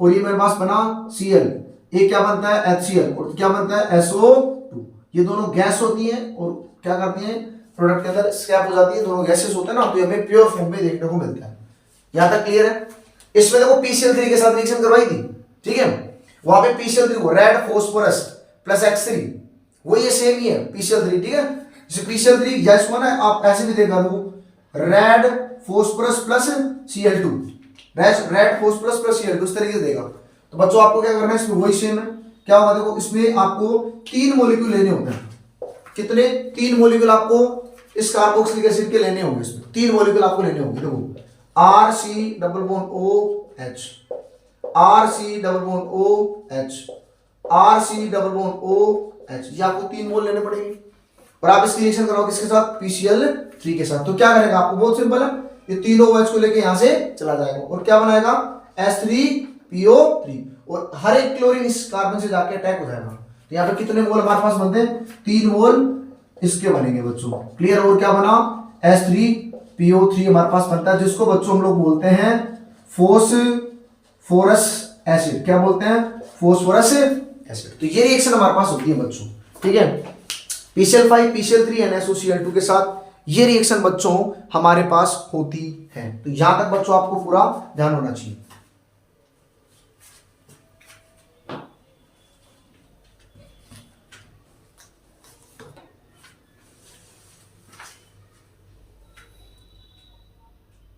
और ये मेरे पास बना Cl, एक क्या बनता है HCl और क्या बनता है SO2। ये दोनों गैस होती हैं और क्या करती हैं प्रोडक्ट के अंदर स्क्रैप हो जाती है, दोनों गैसेस होते हैं ना, तो ये हमें प्योर फॉर्म में देखने को मिलता है। यहां तक क्लियर है। इसमें देखो PCl3 के साथ रिएक्शन करवाई थी, ठीक है, वहां पे PCl3 को रेड फास्फोरस प्लस X3, वो ये सेम ही है PCl3, ठीक है। जैसे PCl3 गैस हुआ ना, आप ऐसे भी देखा दो red phosphorus plus Cl2, red phosphorus plus Cl2 इस तरीके से देगा। तो बच्चों आपको क्या करना है, इसमें वही सेम है। क्या होगा देखो, इसमें आपको 3 मॉलिक्यूल लेने होते हैं। कितने, 3 मॉलिक्यूल आपको इस कार्बोक्सिलिक एसिड के लेने होंगे, इसमें 3 मॉलिक्यूल आपको लेने होंगे। देखो RC double bond OH, RC double bond OH, RC double bond OH, ये आपको 3 मोल लेने पड़ेंगे। और आप इसकी रिएक्शन कराओ किसके साथ, PCl3 के साथ। तो क्या करेगा आपको, बहुत सिंपल है, ये तीनों OH को लेके यहाँ से चला जाएगा और क्या बनाएगा H3PO3 और हर एक क्लोरीन इस कार्बन से जाके अटैक हो जाएगा। तो यहाँ पे कितने मोल हमारे पास बनते हैं 3 मोल इसके बनेंगे बच्चों, क्लियर। और क्या बना H3PO3 हमारे पास बनता है जिसको बच्चों हम लोग बोलते हैं फोस्फोरस एसिड। क्या बोलते हैं फोस्फोरस एसिड। तो ये रिएक्शन हमारे पास होती है बच्चों, ठीक है। PCl5 PCl3 NaCl2 के साथ ये रिएक्शन बच्चों हमारे पास होती है। तो यहां तक बच्चों आपको पूरा ध्यान होना चाहिए।